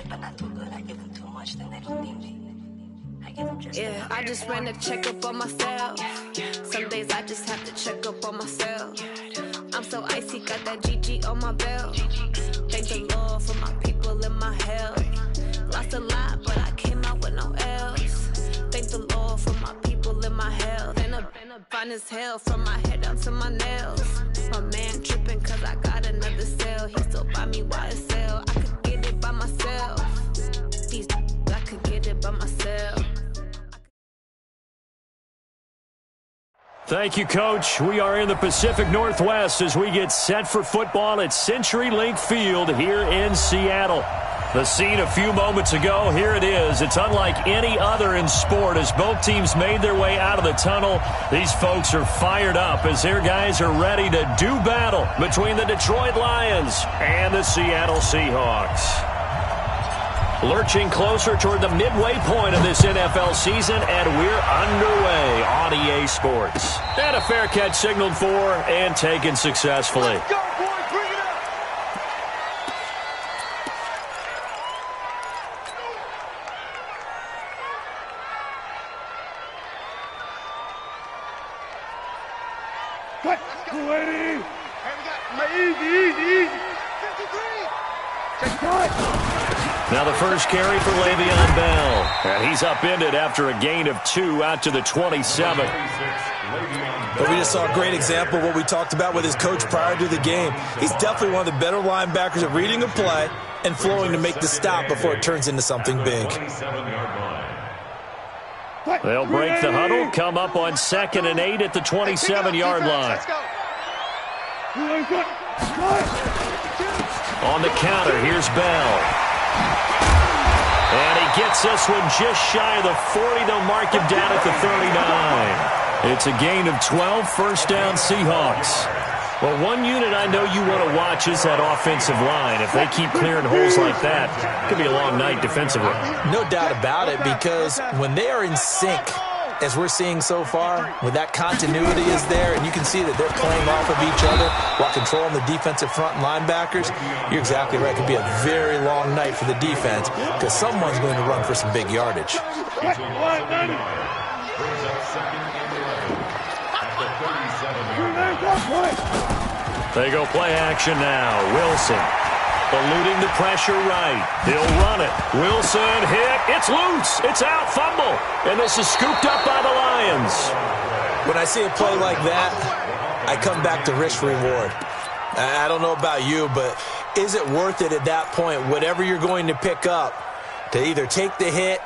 but not too good. I give them too much, then they don't need me. I give them just I just ran a checkup on myself. Some days I just have to check up on myself. I'm so icy, got that GG on my belt. Thank the Lord for my people and my health. Lost a lot, but I came out with no else. Thank the Lord for my people and my health. And a fine as hell from my head down to my nails. My man tripping cause I got another cell. He still buy me YSL. I could get it by myself. These I could get it by myself. Thank you, Coach. We are in the Pacific Northwest as we get set for football at CenturyLink Field here in Seattle. The scene a few moments ago, here it is. It's unlike any other in sport as both teams made their way out of the tunnel. These folks are fired up as their guys are ready to do battle between the Detroit Lions and the Seattle Seahawks. Lurching closer toward the midway point of this NFL season, and we're underway on EA Sports. And a fair catch signaled for and taken successfully. Let's go, boys. Bring it up. Cut. Go, Eddie. Easy. 53. Check cut. Now the first carry for Le'Veon Bell. And he's upended after a gain of 2 out to the 27. But we just saw a great example of what we talked about with his coach prior to the game. He's definitely one of the better linebackers at reading a play and flowing to make the stop before it turns into something big. They'll break the huddle, come up on 2nd and 8 at the 27-yard line. On the counter, here's Bell. And he gets this one just shy of the 40. They'll mark him down at the 39. It's a gain of 12, first down Seahawks. Well, one unit I know you want to watch is that offensive line. If they keep clearing holes like that, it could be a long night defensively. No doubt about it, because when they are in sync, as we're seeing so far, when that continuity is there, and you can see that they're playing off of each other while controlling the defensive front and linebackers, you're exactly right. It could be a very long night for the defense because someone's going to run for some big yardage. They go play action now. Wilson eluding the pressure right. He'll run it. Wilson hit. It's loose. It's out. Fumble. And this is scooped up by the Lions. When I see a play like that, I come back to risk reward. I don't know about you, but is it worth it at that point, whatever you're going to pick up, to either take the hit,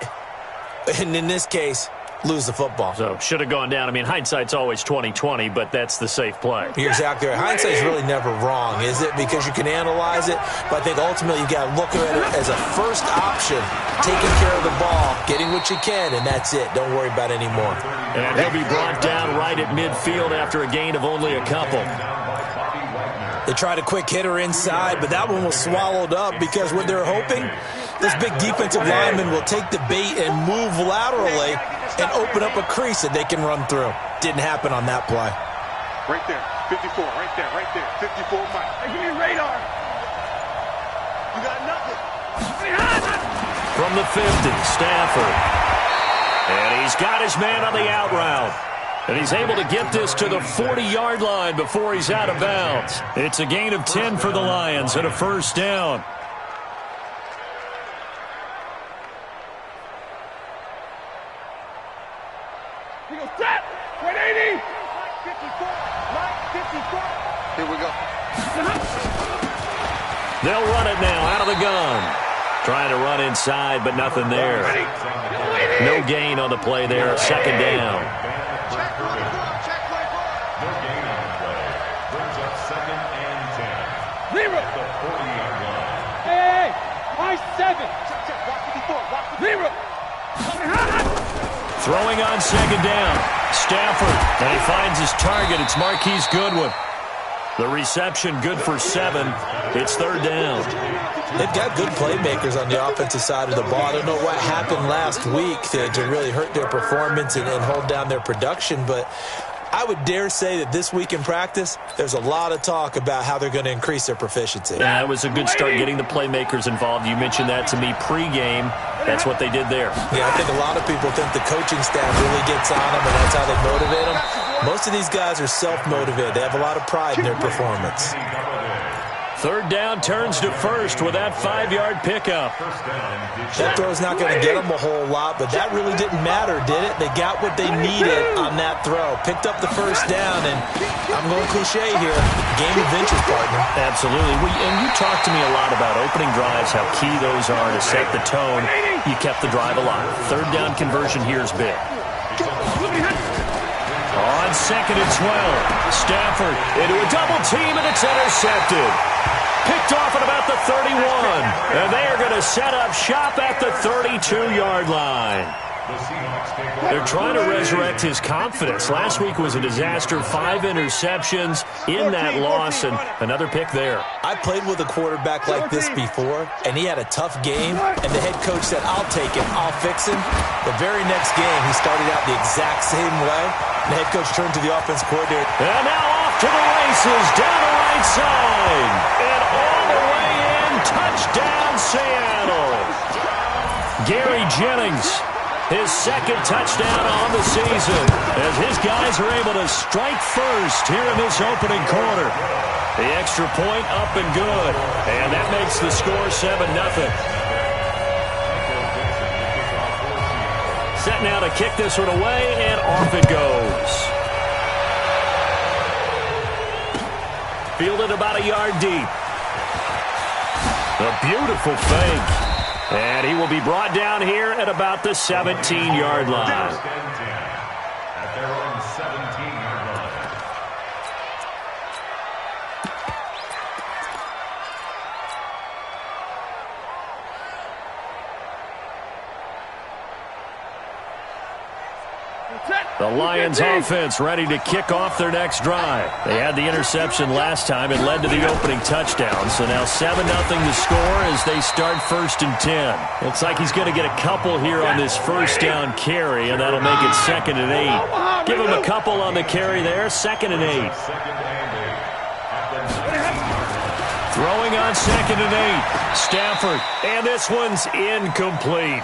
and in this case, lose the football? So, should have gone down. I mean, hindsight's always 20/20, but that's the safe play. You're exactly right. Hindsight's really never wrong, is it? Because you can analyze it, but I think ultimately you got to look at it as a first option, taking care of the ball, getting what you can, and that's it. Don't worry about it anymore. And he'll be brought down right at midfield after a gain of only a couple. They tried a quick hitter inside, but that one was swallowed up because what they're hoping, this big defensive lineman will take the bait and move laterally and open up a crease that they can run through. Didn't happen on that play. Right there, 54, right there, 54, Mike. Hey, give me radar. You got nothing. From the 50, Stafford. And he's got his man on the out route. And he's able to get this to the 40-yard line before he's out of bounds. It's a gain of 10 for the Lions and a first down. He goes, set. 180. 54, Mike, 54. Here we go. They'll run it now out of the gun. Trying to run inside, but nothing there. No gain on the play there. Second down. Zero. Hey, my 7. Zero. Throwing on second down. Stafford. And he finds his target. It's Marquise Goodwin. The reception good for 7. It's third down. They've got good playmakers on the offensive side of the ball. I don't know what happened last week to really hurt their performance and hold down their production, but I would dare say that this week in practice, there's a lot of talk about how they're going to increase their proficiency. Yeah, it was a good start getting the playmakers involved. You mentioned that to me pregame. That's what they did there. Yeah, I think a lot of people think the coaching staff really gets on them, and that's how they motivate them. Most of these guys are self-motivated. They have a lot of pride in their performance. Third down turns to first with that 5-yard pickup. That throw's not going to get them a whole lot, but that really didn't matter, did it? They got what they needed on that throw. Picked up the first down, and I'm going cliche here. Game of inches, partner. Absolutely. And you talked to me a lot about opening drives, how key those are to set the tone. You kept the drive alive. Third down conversion here is big. On second and 12, Stafford into a double team, and it's intercepted. Picked off at about the 31, and they are going to set up shop at the 32-yard line. They're trying to resurrect his confidence. Last week was a disaster, 5 interceptions in that loss, and another pick there. I played with a quarterback like this before, and he had a tough game, and the head coach said, I'll take him, I'll fix him. The very next game, he started out the exact same way. The head coach turned to the offense coordinator. And now off to the races, down the right side, and all the way in, touchdown Seattle. Gary Jennings, his second touchdown on the season, as his guys are able to strike first here in this opening quarter. The extra point up and good, and that makes the score 7-0. Set now to kick this one away, and off it goes. Fielded about a yard deep. A beautiful fake. And he will be brought down here at about the 17-yard line. At their own 17-yard line. The Lions offense ready to kick off their next drive. They had the interception last time. It led to the opening touchdown. So now 7-0 to score as they start 1st and 10. Looks like he's going to get a couple here on this first down carry, and that'll make it 2nd and 8. Give him a couple on the carry there, 2nd and 8. Throwing on 2nd and 8. Stafford, and this one's incomplete.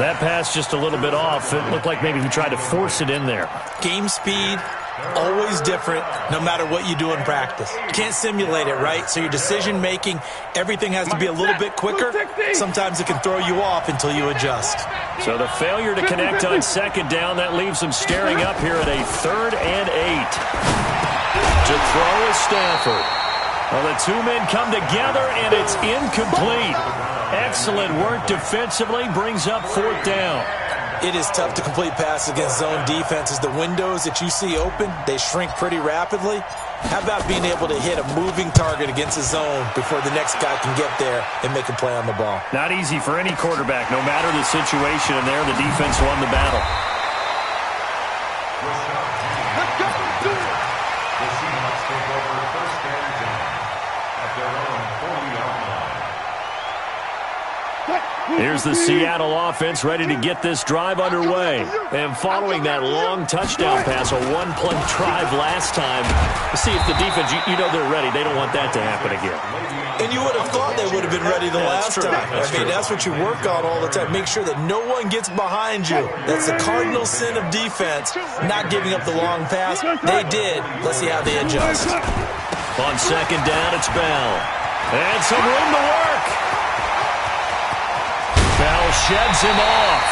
That pass just a little bit off. It looked like maybe he tried to force it in there. Game speed, always different, no matter what you do in practice. You can't simulate it, right? So your decision-making, everything has to be a little bit quicker. Sometimes it can throw you off until you adjust. So the failure to connect on 2nd down, that leaves them staring up here at a 3rd and 8. To throw is Stafford. Well, the two men come together, and it's incomplete. Excellent work defensively, brings up 4th down. It is tough to complete passes against zone defenses. The windows that you see open, they shrink pretty rapidly. How about being able to hit a moving target against a zone before the next guy can get there and make a play on the ball? Not easy for any quarterback. No matter the situation in there, the defense won the battle. Let's go. Do it. The Seahawks take over 1st and 10 at their own 40-yard line. Here's the Seattle offense ready to get this drive underway. And following that long touchdown pass, a one-play drive last time, see if the defense, you know they're ready. They don't want that to happen again. And you would have thought they would have been ready the last time. That's what you work on all the time. Make sure that no one gets behind you. That's the cardinal sin of defense, not giving up the long pass. They did. Let's see how they adjust. On 2nd down, it's Bell. And some room to work. Bell sheds him off.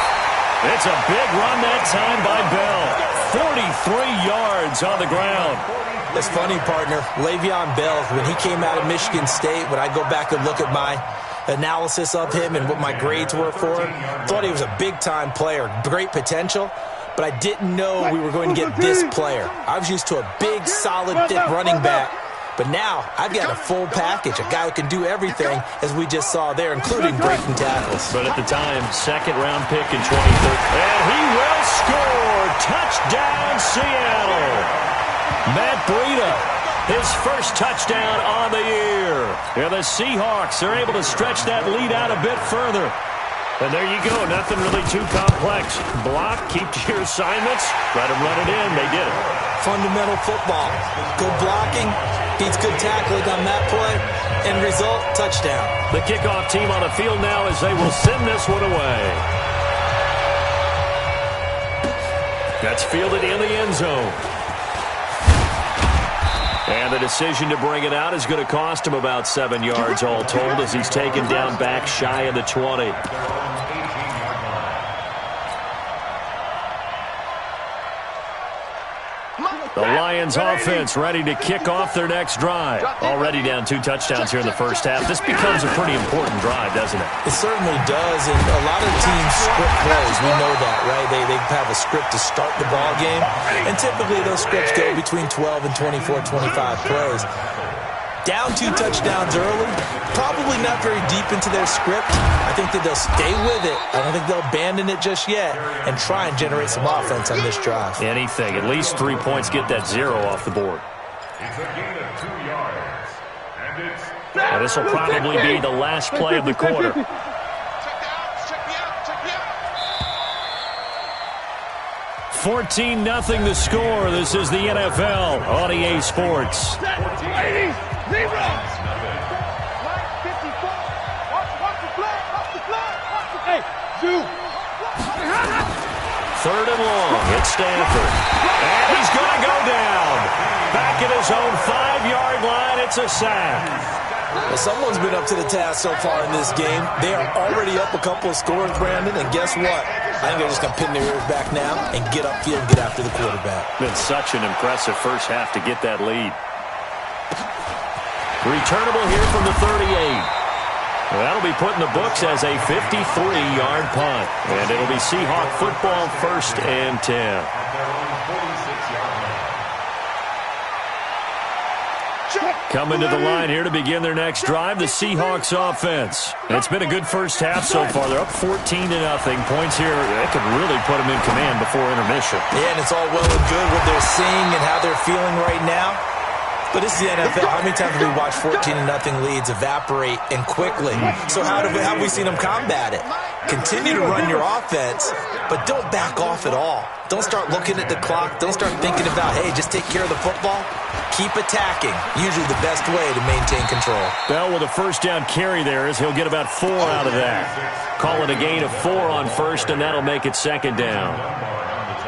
It's a big run that time by Bell. 43 yards on the ground. It's funny, partner. Le'Veon Bell, when he came out of Michigan State, when I go back and look at my analysis of him and what my grades were for him, thought he was a big-time player, great potential, but I didn't know we were going to get this player. I was used to a big, solid, thick running back. But now, I've got a full package, a guy who can do everything, as we just saw there, including breaking tackles. But at the time, 2nd-round pick in 2013. And he will score! Touchdown, Seattle! Matt Breida, his first touchdown on the year. And the Seahawks are able to stretch that lead out a bit further. And there you go. Nothing really too complex. Block, keep to your assignments, let them run it in. They did it. Fundamental football. Good blocking beats good tackling on that play. End result, touchdown. The kickoff team on the field now as they will send this one away. That's fielded in the end zone. And the decision to bring it out is going to cost him about 7 yards all told as he's taken down back shy of the 20. The Lions offense ready to kick off their next drive. Already down 2 touchdowns here in the first half. This becomes a pretty important drive, doesn't it? It certainly does, and a lot of teams script plays. We know that, right? They have a script to start the ball game, and typically those scripts go between 12 and 24, 25 plays. Down 2 touchdowns early, probably not very deep into their script. I think that they'll stay with it. I don't think they'll abandon it just yet and try and generate some offense on this drive. Anything. At least 3 points, get that 0 off the board. It's a gain of 2 yards. And it's... And this will probably be the last play of the quarter. 14-0 the score. This is the NFL on EA Sports. Third and long. It's Stanford. And he's going to go down. Back at his own 5-yard line. It's a sack. Well, someone's been up to the task so far in this game. They are already up a couple of scores, Brandon, and guess what? I think they're just going to pin their ears back now and get upfield and get after the quarterback. Been such an impressive first half to get that lead. Returnable here from the 38. Well, that'll be put in the books as a 53-yard punt. And it'll be Seahawk football, 1st and 10. Coming to the line here to begin their next drive, the Seahawks offense. It's been a good first half so far. They're up 14-0. Points here, that could really put them in command before intermission. Yeah, and it's all well and good what they're seeing and how they're feeling right now. But this is the NFL. How many times have we watched 14-0 leads evaporate and quickly? So how have we seen them combat it? Continue to run your offense, but don't back off at all. Don't start looking at the clock. Don't start thinking about, hey, just take care of the football. Keep attacking. Usually the best way to maintain control. Bell with a first down carry there as he'll get about 4 out of that. Call it a gain of 4 on first, and that'll make it 2nd down.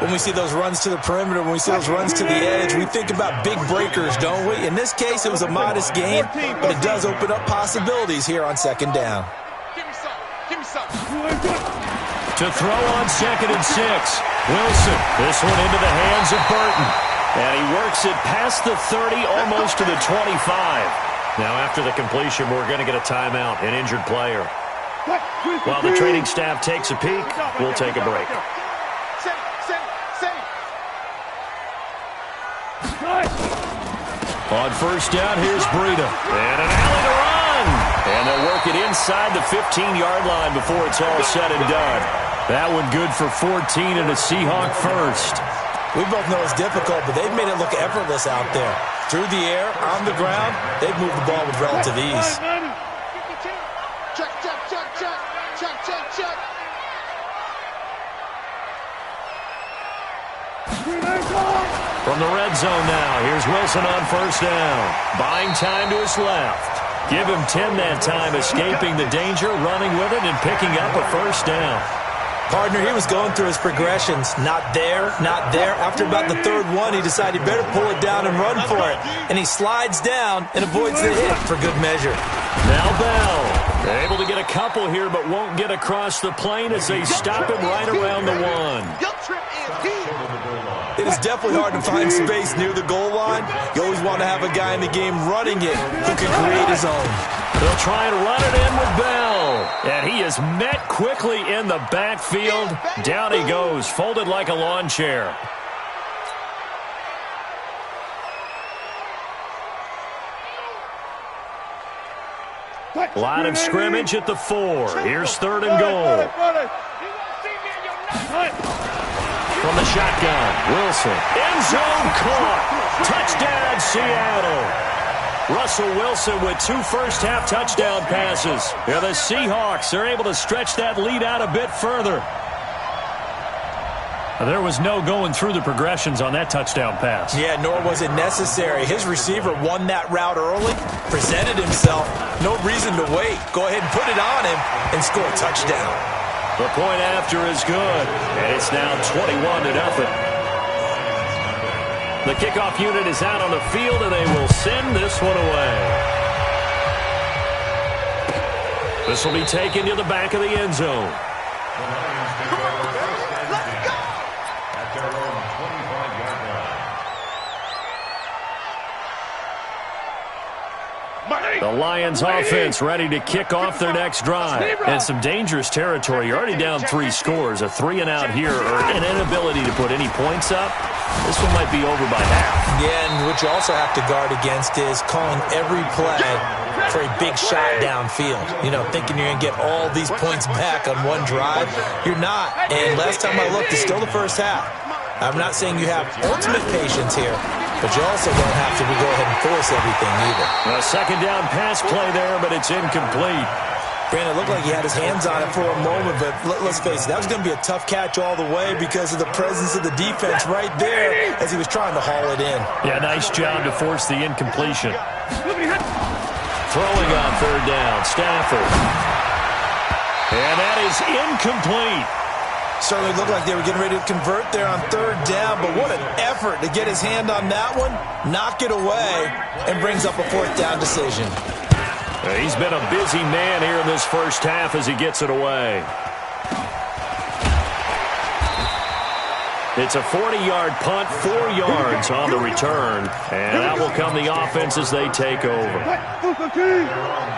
When we see those runs to the perimeter, when we see those runs to the edge, we think about big breakers, don't we? In this case, it was a modest gain, but it does open up possibilities here on 2nd down. To throw on 2nd and 6. Wilson, this one into the hands of Burton. And he works it past the 30, almost to the 25. Now, after the completion, we're going to get a timeout, an injured player. While the training staff takes a peek, we'll take a break. On first down, here's Breida. And an alley to run. And they'll work it inside the 15-yard line before it's all said and done. That one good for 14 and a Seahawk first. We both know it's difficult, but they've made it look effortless out there. Through the air, on the ground, they've moved the ball with relative ease. From the red zone now, here's Wilson on first down. Buying time to his left. Give him 10 that time, escaping the danger, running with it, and picking up a first down. Partner, he was going through his progressions. Not there, not there. After about the 3rd one, he decided he better pull it down and run for it. And he slides down and avoids the hit for good measure. Now Bell. They're able to get a couple here, but won't get across the plane as they stop him right around the 1. It is definitely hard to find space near the goal line. You always want to have a guy in the game running it who can create his own. They'll try and run it in with Bell. And he is met quickly in the backfield. Down he goes, folded like a lawn chair. Line of scrimmage at the 4. Here's 3rd and goal. From the shotgun, Wilson. End zone caught. Touchdown, Seattle. Russell Wilson with 2 first-half touchdown passes. Yeah, the Seahawks are able to stretch that lead out a bit further. There was no going through the progressions on that touchdown pass. Yeah, nor was it necessary. His receiver won that route early, presented himself. No reason to wait. Go ahead and put it on him and score a touchdown. The point after is good, and it's now 21-0. The kickoff unit is out on the field, and they will send this one away. This will be taken to the back of the end zone. The Lions offense ready to kick off their next drive. And some dangerous territory. You're already down 3 scores. A 3-and-out here or an inability to put any points up. This one might be over by half. Yeah, and what you also have to guard against is calling every play for a big shot downfield. You know, thinking you're going to get all these points back on one drive. You're not. And last time I looked, it's still the first half. I'm not saying you have ultimate patience here, but you also don't have to go ahead and force everything either. A second down pass play there, but it's incomplete. Brandon, it looked like he had his hands on it for a moment, but let's face it, that was going to be a tough catch all the way because of the presence of the defense right there as he was trying to haul it in. Yeah, nice job to force the incompletion. Throwing on third down, Stafford. And that is incomplete. Certainly looked like they were getting ready to convert there on third down, but what an effort to get his hand on that one, knock it away, and brings up a fourth down decision. He's been a busy man here in this first half as he gets it away. It's a 40-yard punt, 4 yards on the return, and that will come the offense as they take over.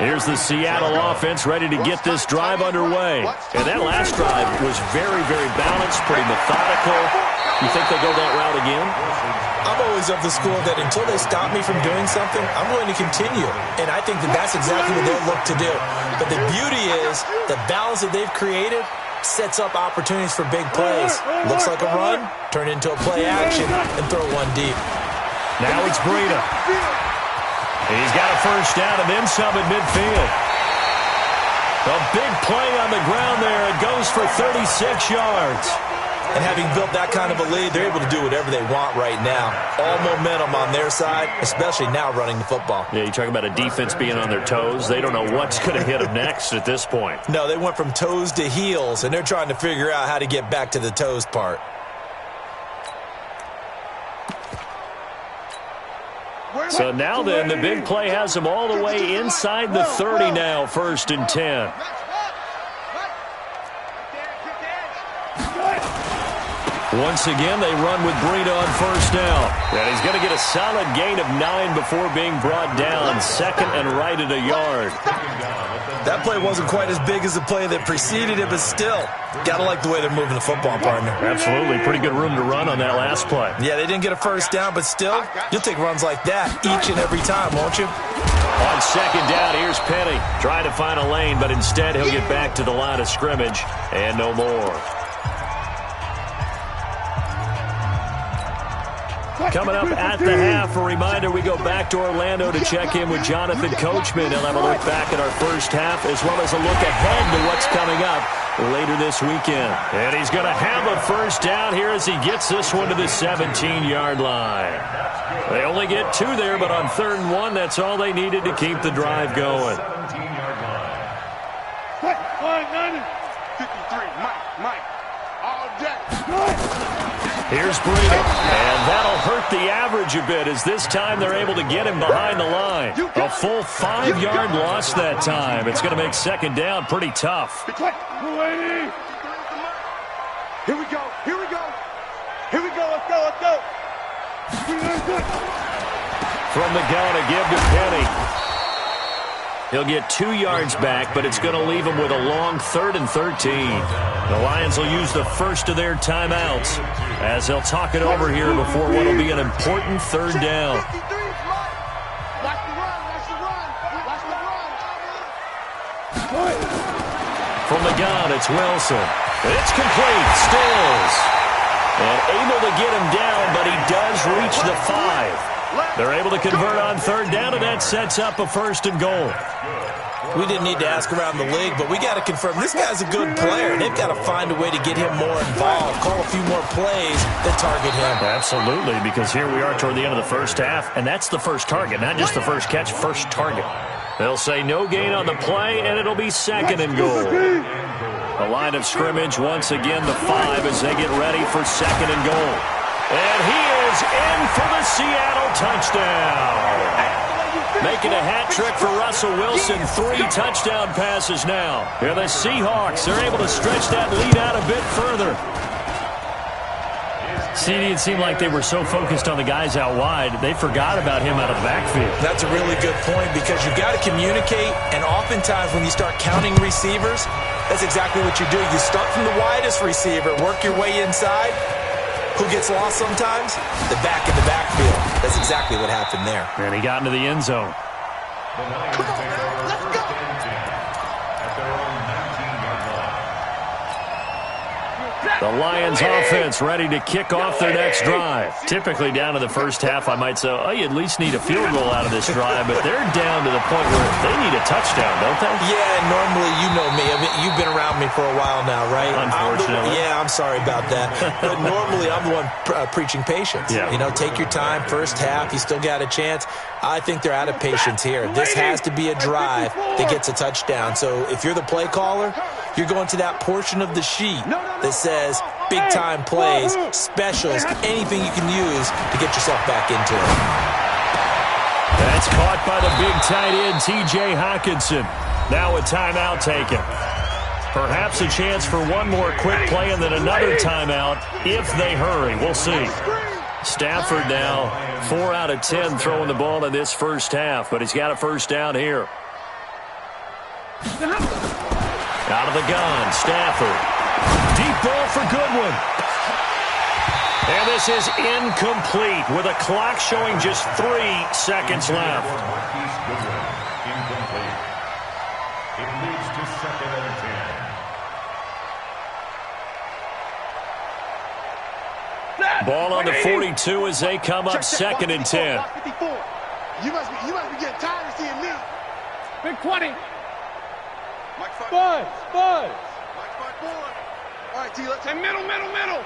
Here's the Seattle offense ready to get this drive underway. And that last drive was very, very balanced, pretty methodical. You think they'll go that route again? I'm always of the school that until they stop me from doing something, I'm going to continue. And I think that that's exactly what they'll look to do. But the beauty is the balance that they've created sets up opportunities for big plays. Looks like a run, turn into a play action, and throw one deep. Now it's Breida. He's got a first down and then some at midfield. A big play on the ground there. It goes for 36 yards. And having built that kind of a lead, they're able to do whatever they want right now. All momentum on their side, especially now running the football. Yeah, you talk about a defense being on their toes. They don't know what's going to hit them next at this point. No, they went from toes to heels, and they're trying to figure out how to get back to the toes part. So now then, the big play has them all the way inside the 30 now, 1st and 10. Once again, they run with Breida on first down. And he's going to get a solid gain of 9 before being brought down. 2nd and right at a yard. That play wasn't quite as big as the play that preceded it, but still, got to like the way they're moving the football, partner. Absolutely. Pretty good room to run on that last play. Yeah, they didn't get a first down, but still, you'll take runs like that each and every time, won't you? On second down, here's Penny. Trying to find a lane, but instead he'll get back to the line of scrimmage and no more. Coming up at the half, a reminder, we go back to Orlando to check in with Jonathan Coachman. He'll have a look back at our first half as well as a look ahead to what's coming up later this weekend. And he's going to have a first down here as he gets this one to the 17-yard line. They only get 2 there, but on 3rd and 1, that's all they needed to keep the drive going. 53, Mike, all day. Here's Breida, and that'll hurt the average a bit as this time they're able to get him behind the line. A full 5-yard loss that time. It's going to make 2nd down pretty tough. Here we go, here we go. Here we go, let's go, let's go. From the gun, a give to Penny. He'll get 2 yards back, but it's going to leave him with a long 3rd and 13. The Lions will use the first of their timeouts as they'll talk it over here before what will be an important 3rd down. From the gun, it's Wilson. It's complete. Stills. And able to get him down, but he does reach the 5. They're able to convert on third down, and that sets up a 1st and goal. We didn't need to ask around the league, but we got to confirm this guy's a good player. They've got to find a way to get him more involved, call a few more plays that target him. Absolutely, because here we are toward the end of the first half, and that's the first target, not just the first catch, first target. They'll say no gain on the play, and it'll be 2nd and goal. The line of scrimmage, once again, the 5 as they get ready for 2nd and goal. And he is in for the Seattle touchdown. Making a hat trick for Russell Wilson. 3 touchdown passes now. Here the Seahawks, they're able to stretch that lead out a bit further. CD, it seemed like they were so focused on the guys out wide, they forgot about him out of the backfield. That's a really good point because you've got to communicate, and oftentimes when you start counting receivers, that's exactly what you do. You start from the widest receiver, work your way inside. Who gets lost sometimes? The back in the backfield. That's exactly what happened there. And he got into the end zone. Come on, man. Let's go. At their own 19-yard line. The Lions offense ready to kick off their next drive. Typically down to the first half, I might say, oh, you at least need a field goal out of this drive, but they're down to the point where they need a touchdown, don't they? Yeah, normally, you know me. I mean, you've been around me for a while now, right? Unfortunately. I'm sorry about that. But normally, I'm the one preaching patience. Yeah. You know, take your time. First half, you still got a chance. I think they're out of patience here. This has to be a drive that gets a touchdown. So if you're the play caller, you're going to that portion of the sheet that says big-time plays, specials, anything you can use to get yourself back into it. That's caught by the big tight end, T.J. Hockenson. Now a timeout taken. Perhaps a chance for one more quick play and then another timeout if they hurry. We'll see. Stafford now 4 out of 10 throwing the ball in this first half, but he's got a first down here. Out of the gun, Stafford. Deep ball for Goodwin. And this is incomplete with a clock showing just 3 seconds left. Marquise Goodwin, incomplete. It leads to 2nd and 10. Ball on the 42 as they come up 2nd and 10. You must be getting tired of seeing me. Big 20. Buzz. Buzz. All right, T, let's... And middle. 99.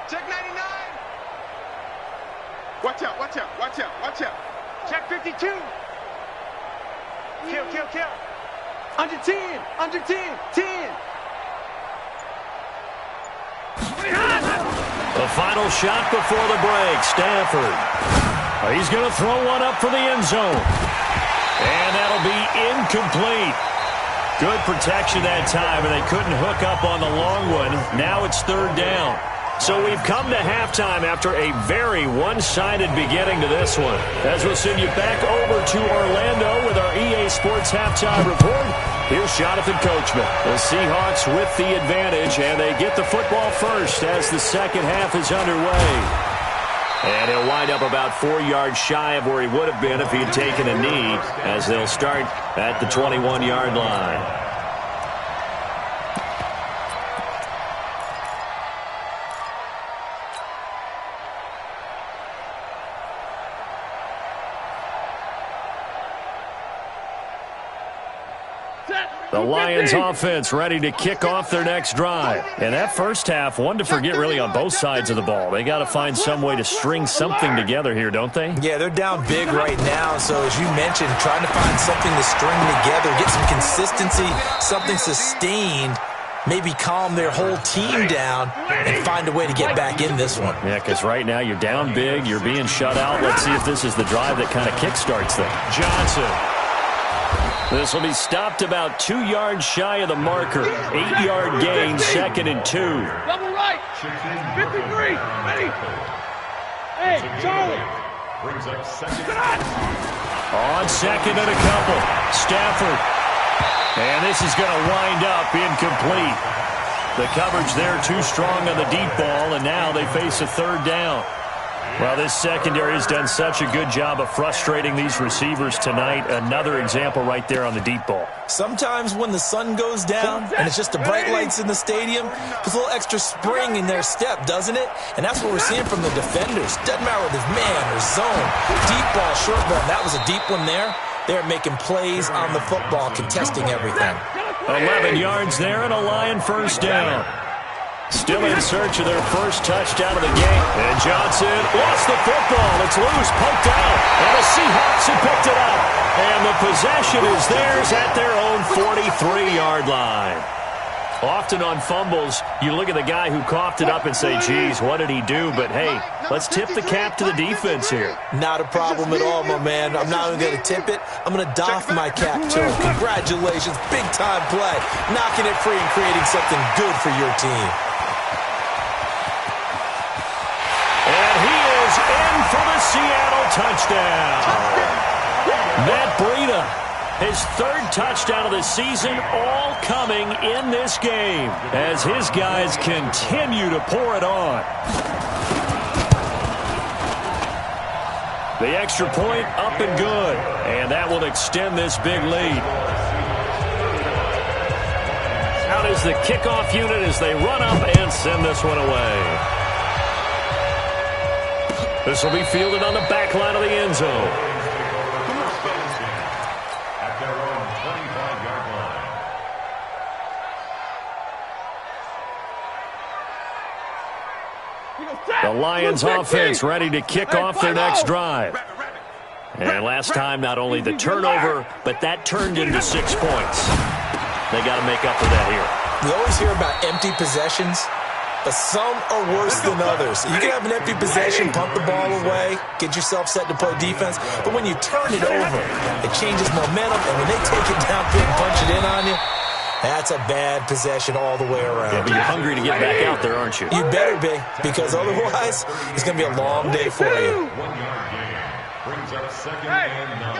Check 99. Watch out. Check 52. Kill. Under 10. 10. The final shot before the break, Stafford. He's going to throw one up for the end zone. And that'll be incomplete. Good protection that time, and they couldn't hook up on the long one. Now it's 3rd down. So we've come to halftime after a very one-sided beginning to this one. As we'll send you back over to Orlando with our EA Sports Halftime Report. Here's Jonathan Coachman. The Seahawks with the advantage, and they get the football first as the second half is underway. And he'll wind up about 4 yards shy of where he would have been if he had taken a knee, as they'll start at the 21-yard line. The Lions offense ready to kick off their next drive. And that first half, one to forget really on both sides of the ball. They got to find some way to string something together here, don't they? Yeah, they're down big right now. So as you mentioned, trying to find something to string together, get some consistency, something sustained, maybe calm their whole team down and find a way to get back in this one. Yeah, because right now you're down big, you're being shut out. Let's see if this is the drive that kind of kickstarts them. Johnson. This will be stopped about 2 yards shy of the marker. 8-yard gain, 2nd and 2. Double right. 53. Ready. Hey, Charlie. Brings up 2nd. On 2nd and a couple. Stafford. And this is going to wind up incomplete. The coverage there too strong on the deep ball, and now they face a 3rd down. Well, this secondary has done such a good job of frustrating these receivers tonight. Another example right there on the deep ball. Sometimes when the sun goes down and it's just the bright lights in the stadium, there's a little extra spring in their step, doesn't it? And that's what we're seeing from the defenders. Doesn't matter whether it's man or zone, deep ball, short ball. That was a deep one there. They're making plays on the football, contesting everything. 11 yards there and a Lion first down. Still in search of their first touchdown of the game. And Johnson lost the football. It's loose, poked out. And the Seahawks have picked it up. And the possession is theirs at their own 43-yard line. Often on fumbles, you look at the guy who coughed it up and say, geez, what did he do? But, hey, let's tip the cap to the defense here. Not a problem at all, my man. I'm not even going to tip it. I'm going to doff my cap to him. Congratulations. Big-time play. Knocking it free and creating something good for your team. And he is in for the Seattle touchdown. Matt Breida, his third touchdown of the season, all coming in this game as his guys continue to pour it on. The extra point up and good, and that will extend this big lead. Out is the kickoff unit as they run up and send this one away. This will be fielded on the back line of the end zone. The Lions offense ready to kick off their next drive. And last time, not only the turnover, but that turned into 6 points. They got to make up for that here. We always hear about empty possessions, but some are worse than others. You can have an empty possession, punt the ball away, get yourself set to play defense, but when you turn it over, it changes momentum, and when they take it downfield and punch it in on you, that's a bad possession all the way around. Yeah, but you're hungry to get back out there, aren't you? You better be, because otherwise, it's going to be a long day for you. 1-yard gain brings up 2nd and 9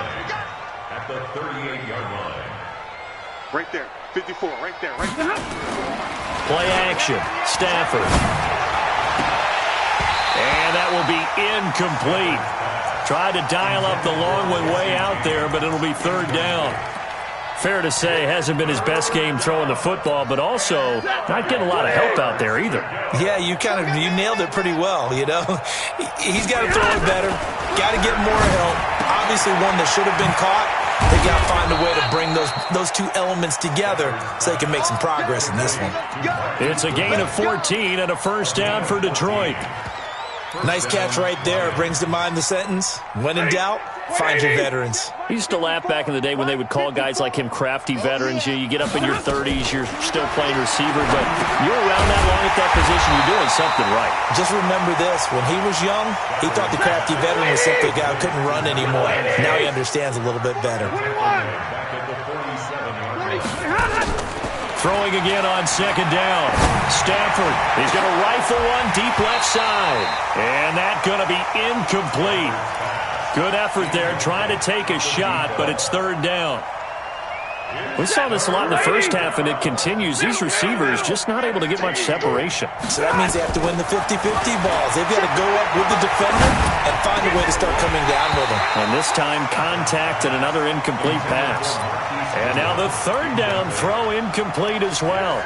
at the 38-yard line. Right there, 54, right there, right there. Play action, Stafford. And that will be incomplete. Tried to dial up the long one way out there, but it'll be 3rd down. Fair to say, hasn't been his best game throwing the football, but also not getting a lot of help out there either. Yeah, you nailed it pretty well, you know. He's got to throw it better, got to get more help. Obviously one that should have been caught. They got to find a way to bring those two elements together so they can make some progress in this one. It's a gain of 14 and a first down for Detroit. Nice catch right there. Brings to mind the sentence, when in doubt, find your veterans. I used to laugh back in the day when they would call guys like him crafty veterans. You get up in your 30s, you're still playing receiver, but you're around that long at that position, you're doing something right. Just remember this, when he was young, he thought the crafty veteran was simply a guy who couldn't run anymore. Now he understands a little bit better. Throwing again on 2nd down. Stafford, he's going to rifle one deep left side. And that's going to be incomplete. Good effort there, trying to take a shot, but it's 3rd down. We saw this a lot in the first half, and it continues. These receivers just not able to get much separation. So that means they have to win the 50-50 balls. They've got to go up with the defender and find a way to start coming down with them. And this time, contact and another incomplete pass. And now the 3rd down throw incomplete as well.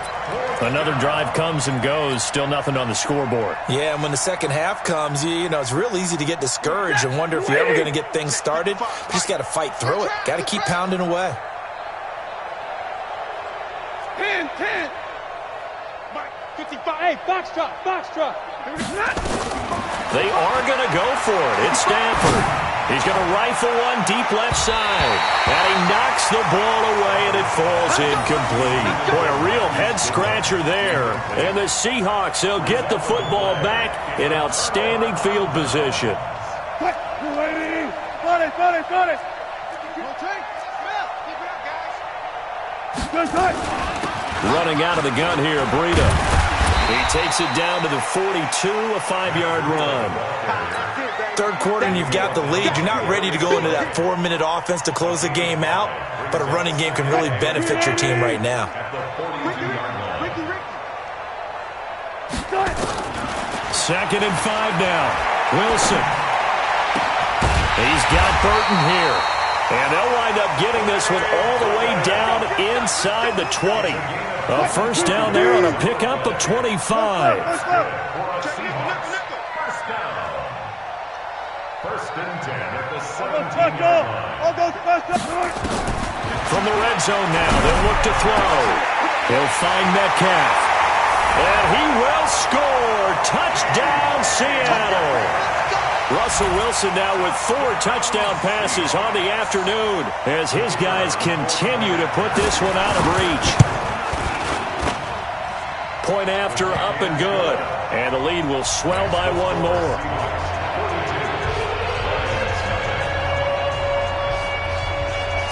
Another drive comes and goes, still nothing on the scoreboard. Yeah, and when the second half comes, you know, it's real easy to get discouraged and wonder if you're ever going to get things started. You just got to fight through it. Got to keep pounding away. 10. 55. Hey, box truck. They are going to go for it. It's Stafford. He's going to rifle one deep left side. And he knocks the ball away, and it falls incomplete. Boy, a real head-scratcher there. And the Seahawks, they'll get the football back in outstanding field position. Got it. Running out of the gun here, Breida. He takes it down to the 42, a 5-yard run. 3rd quarter and you've got the lead. You're not ready to go into that 4-minute offense to close the game out, but a running game can really benefit your team right now. 2nd and 5 now. Wilson. He's got Burton here. And they'll wind up getting this one all the way down inside the 20. A first down there on a pickup of 25. First and 10 at the 17-yard line. From the red zone now, they'll look to throw. He'll find Metcalf. And he will score. Touchdown, Seattle. Russell Wilson now with 4 touchdown passes on the afternoon as his guys continue to put this one out of reach. Point after, up and good. And the lead will swell by 1 more.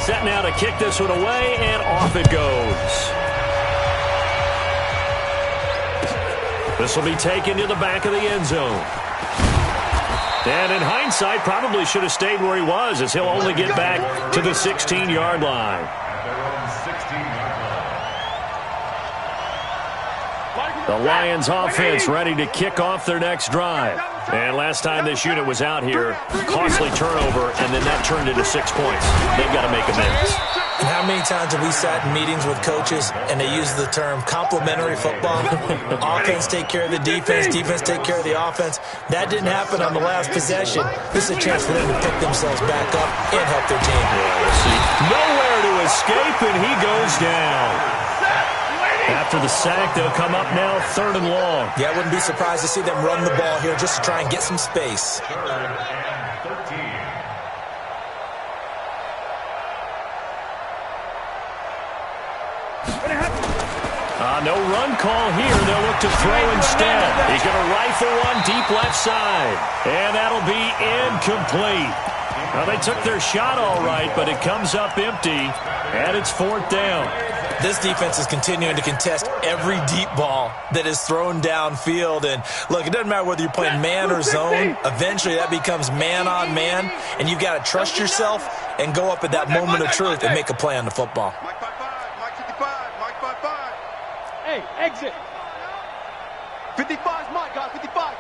Set now to kick this one away, and off it goes. This will be taken to the back of the end zone. And in hindsight, probably should have stayed where he was, as he'll only get back to the 16-yard line. The Lions offense ready to kick off their next drive. And last time this unit was out here, costly turnover, and then that turned into 6 points. They've got to make amends. And how many times have we sat in meetings with coaches and they use the term complementary football? Offense take care of the defense, defense take care of the offense. That didn't happen on the last possession. This is a chance for them to pick themselves back up and help their team. Yeah, we'll see. Nowhere to escape, and he goes down. After the sack, they'll come up now 3rd and long. Yeah, I wouldn't be surprised to see them run the ball here just to try and get some space. 3rd and 13. No run call here. They'll look to throw instead. He's going to rifle one deep left side. And that'll be incomplete. Well, they took their shot all right, but it comes up empty, and it's 4th down. This defense is continuing to contest every deep ball that is thrown downfield. And, look, it doesn't matter whether you're playing man or zone. Eventually, that becomes man on man, and you've got to trust yourself and go up at that moment of truth and make a play on the football. Hey, exit. 55's Mike, guys, 55.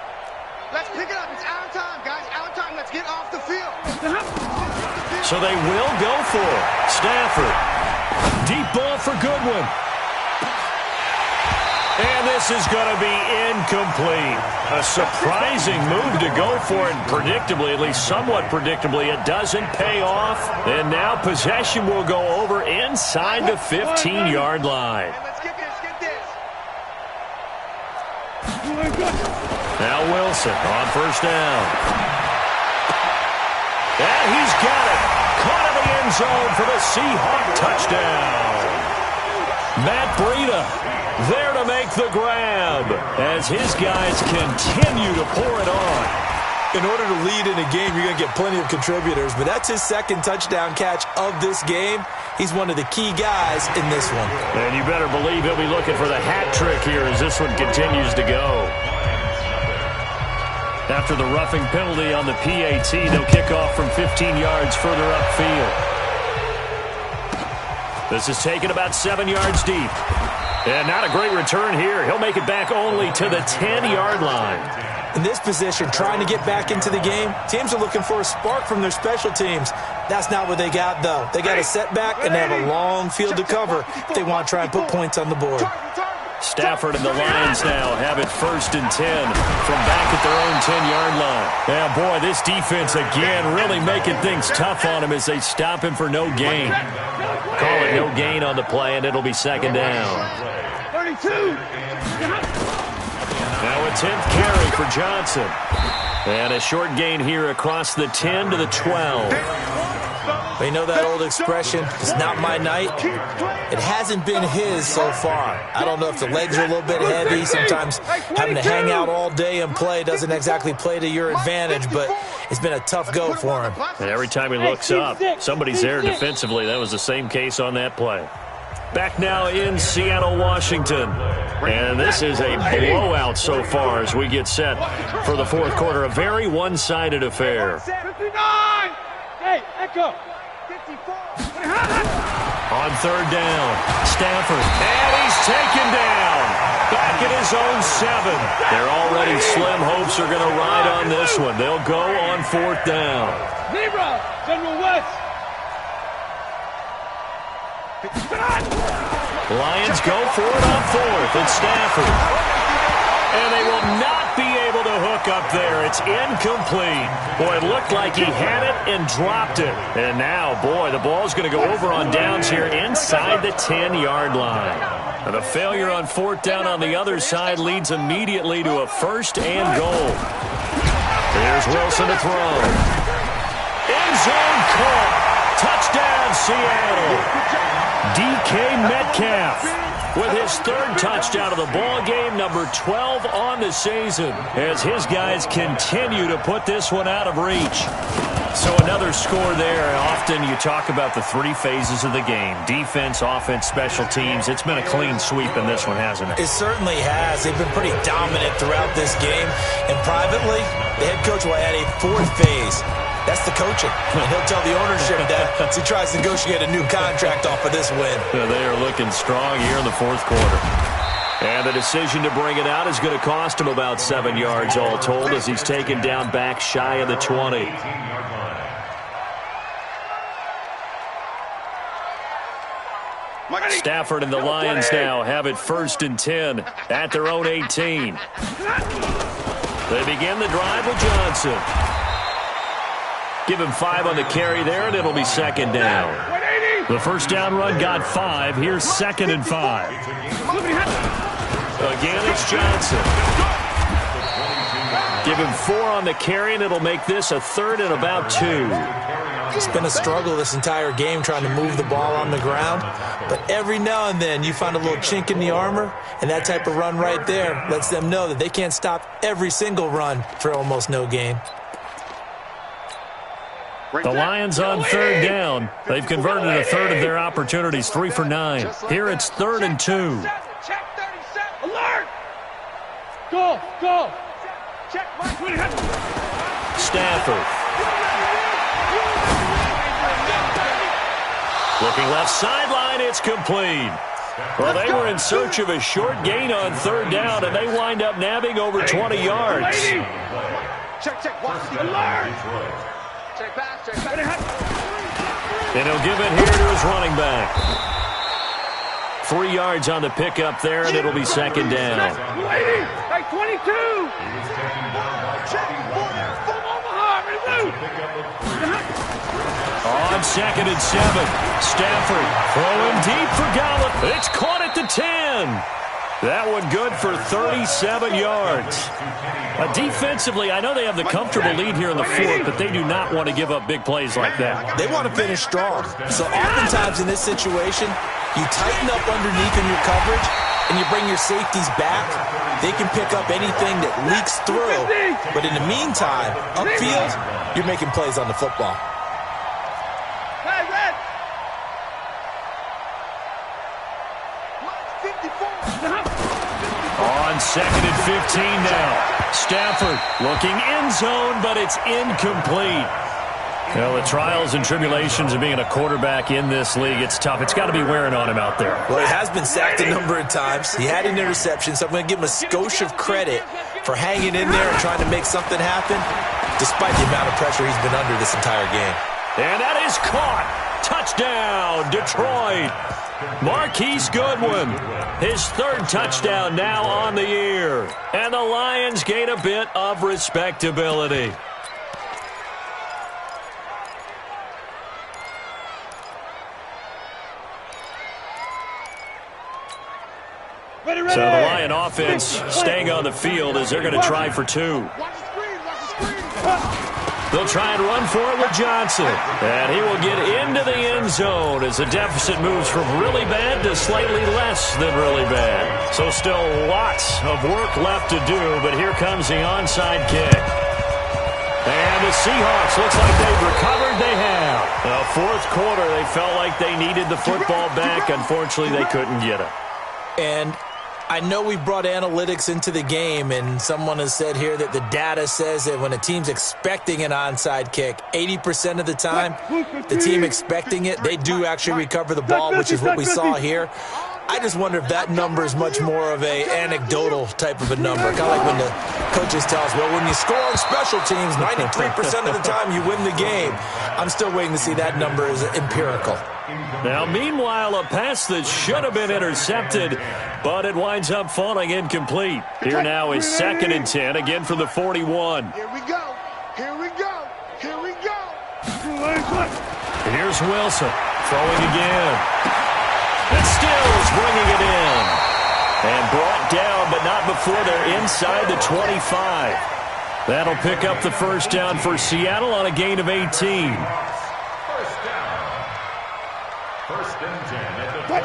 Let's pick it up. It's out of time, guys. Out of time. Let's get off the field. So they will go for it. Stafford. Deep ball for Goodwin. And this is going to be incomplete. A surprising move to go for it. Predictably, at least somewhat predictably, it doesn't pay off. And now possession will go over inside the 15-yard line. Now Wilson on first down. And he's got it. Caught in the end zone for the Seahawk touchdown. Matt Breida there to make the grab as his guys continue to pour it on. In order to lead in a game, you're going to get plenty of contributors, but that's his 2nd touchdown catch of this game. He's one of the key guys in this one. And you better believe he'll be looking for the hat trick here as this one continues to go. After the roughing penalty on the PAT, they'll kick off from 15 yards further upfield. This is taken about 7 yards deep. And not a great return here. He'll make it back only to the 10-yard line. In this position, trying to get back into the game, teams are looking for a spark from their special teams. That's not what they got, though. They got a setback, and they have a long field to cover if they want to try and put points on the board. Stafford and the Lions now have it 1st and 10 from back at their own 10-yard line. Yeah, boy, this defense again really making things tough on him as they stop him for no gain. Call it no gain on the play, and it'll be 2nd down. 32. Now a 10th carry for Johnson. And a short gain here across the 10 to the 12. But you know that old expression, it's not my night? It hasn't been his so far. I don't know if the legs are a little bit heavy. Sometimes having to hang out all day and play doesn't exactly play to your advantage, but it's been a tough go for him. And every time he looks up, somebody's there defensively. That was the same case on that play. Back now in Seattle, Washington. And this is a blowout so far as we get set for the 4th quarter. A very one-sided affair. 59. Hey, Echo. 54. On 3rd down, Stafford. And he's taken down. Back at his own 7. Their already slim hopes are going to ride on this one. They'll go on 4th down. Zebra, General West. Lions go for it on 4th. It's Stafford. And they will not be able to hook up there. It's incomplete. Boy, it looked like he had it and dropped it. And now, boy, the ball's going to go over on downs here inside the 10-yard line. And the failure on 4th down on the other side leads immediately to a 1st and goal. Here's Wilson to throw. End zone caught. Touchdown, Seattle. DK Metcalf with his 3rd touchdown of the ball game, number 12 on the season, as his guys continue to put this one out of reach. So another score there. Often you talk about the 3 phases of the game: defense, offense, special teams. It's been a clean sweep in this one, hasn't it? It certainly has. They've been pretty dominant throughout this game. And privately, the head coach will add a 4th phase. That's the coaching. And he'll tell the ownership that as he tries to negotiate a new contract off of this win. Yeah, they are looking strong here in the 4th quarter. And the decision to bring it out is going to cost him about 7 yards all told, as he's taken down back shy of the 20. Stafford and the Lions now have it 1st and 10 at their own 18. They begin the drive with Johnson. Give him 5 on the carry there, and it'll be 2nd down. The 1st down run got 5. Here's 2nd and 5. Again, it's Johnson. Give him 4 on the carry, and it'll make this a 3rd and about 2. It's been a struggle this entire game trying to move the ball on the ground. But every now and then you find a little chink in the armor, and that type of run right there lets them know that they can't stop every single run for almost no gain. The Lions on 3rd down. They've converted a 1/3 of their opportunities, 3 for 9. Here it's 3rd and 2. Check 37. Alert. Go, go. Check. Stafford. Looking left sideline, it's complete. Well, they were in search of a short gain on 3rd down, and they wind up nabbing over 20 yards. Check. Watch the alert. And he'll give it here to his running back. 3 yards on the pickup there, and it'll be 2nd down. Hey, 22. On 2nd and 7, Stafford throwing deep for Gallup. It's caught at the 10. That one good for 37 yards. Defensively, I know they have the comfortable lead here in the 4th, but they do not want to give up big plays like that. They want to finish strong. So oftentimes in this situation, you tighten up underneath in your coverage, and you bring your safeties back. They can pick up anything that leaks through. But in the meantime, upfield, you're making plays on the football. Hey, Red. On 2nd and 15 now. Stafford looking end zone, but it's incomplete. Well, the trials and tribulations of being a quarterback in this league, it's tough. It's got to be wearing on him out there. Well, he has been sacked a number of times. He had an interception, so I'm going to give him a skosh of credit for hanging in there and trying to make something happen, despite the amount of pressure he's been under this entire game. And that is caught. Touchdown, Detroit. Marquise Goodwin, his 3rd touchdown now on the year. And the Lions gain a bit of respectability. So the Lion offense staying on the field as they're going to try for 2. They'll try and run for it with Johnson. And he will get into the end zone as the deficit moves from really bad to slightly less than really bad. So still lots of work left to do, but here comes the onside kick. And the Seahawks, looks like they've recovered. They have. The 4th quarter, they felt like they needed the football back. Unfortunately, they couldn't get it. And I know we brought analytics into the game, and someone has said here that the data says that when a team's expecting an onside kick, 80% of the time, the team expecting it, they do actually recover the ball, which is what we saw here. I just wonder if that number is much more of a anecdotal type of a number. Kind of like when the coaches tell us, well, when you score on special teams, 93% of the time you win the game. I'm still waiting to see that number is empirical. Now, meanwhile, a pass that should have been intercepted, but it winds up falling incomplete. Here now is 2nd and 10, again from the 41. Here we go. Here we go. Here we go. Here's Wilson throwing again. And Stills bringing it in. And brought down, but not before they're inside the 25. That'll pick up the first down for Seattle on a gain of 18.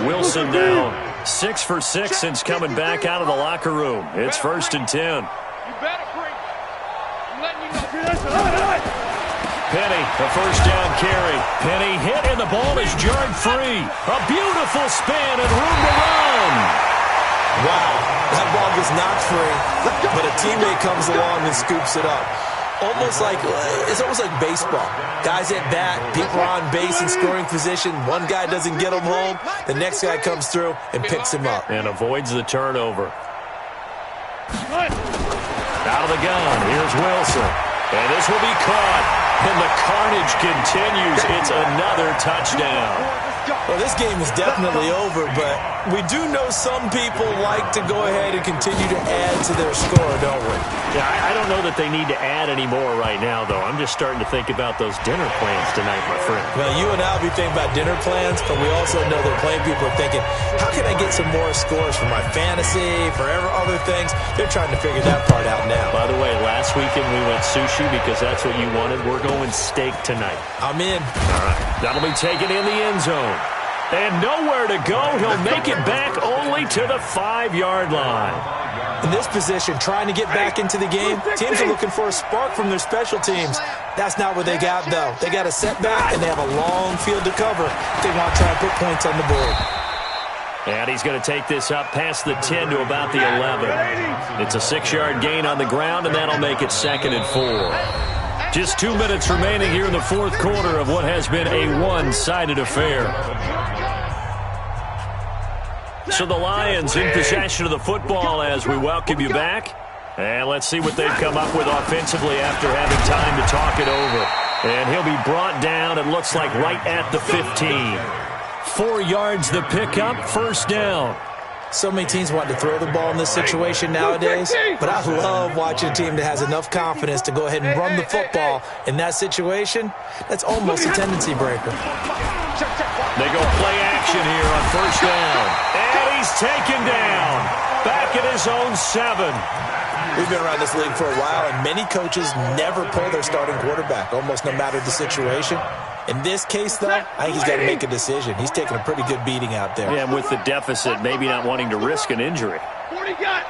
Wilson down 6 for 6 since coming back out of the locker room. It's 1st and 10. You better bring. I'm letting you know. Penny, the first down carry. Penny hit and the ball is jarred free. A beautiful spin and room to run. Wow, that ball gets knocked free, but a teammate comes along and scoops it up. It's almost like baseball. Guys at bat, people are on base in scoring position. One guy doesn't get him home. The next guy comes through and picks him up. And avoids the turnover. Out of the gun, here's Wilson. And this will be caught. And the carnage continues. It's another touchdown. Well, this game is definitely over, but we do know some people like to go ahead and continue to add to their score, don't we? Yeah, I don't know that they need to add any more right now, though. I'm just starting to think about those dinner plans tonight, my friend. Well, you and I will be thinking about dinner plans, but we also know that playing people are thinking, how can I get some more scores for my fantasy, for other things? They're trying to figure that part out now. By the way, last weekend we went sushi because that's what you wanted. We're going steak tonight. I'm in. All right. That'll be taken in the end zone. And nowhere to go. He'll make it back only to the 5-yard line. In this position, trying to get back into the game, teams are looking for a spark from their special teams. That's not what they got, though. They got a setback, and they have a long field to cover if they want to try and put points on the board. And he's going to take this up past the 10 to about the 11. It's a 6-yard gain on the ground, and that'll make it 2nd and 4. Just 2 minutes remaining here in the 4th quarter of what has been a one-sided affair. So the Lions in possession of the football as we welcome you back. And let's see what they've come up with offensively after having time to talk it over. And he'll be brought down, it looks like, right at the 15. 4 yards the pickup, 1st down. So many teams want to throw the ball in this situation nowadays, but I love watching a team that has enough confidence to go ahead and run the football in that situation. That's almost a tendency breaker. They go play action here on 1st down. And he's taken down. Back at his own 7. We've been around this league for a while, and many coaches never pull their starting quarterback, almost no matter the situation. In this case, though, I think he's got to make a decision. He's taking a pretty good beating out there. Yeah, and with the deficit, maybe not wanting to risk an injury. 40 got.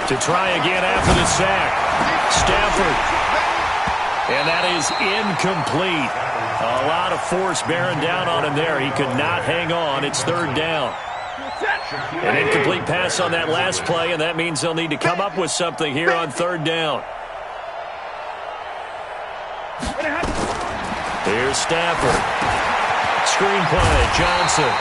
To try again after the sack. Stafford. And that is incomplete. A lot of force bearing down on him there. He could not hang on. It's 3rd down. An incomplete pass on that last play, and that means they'll need to come up with something here on 3rd down. Here's Stafford. Screen play, Johnson.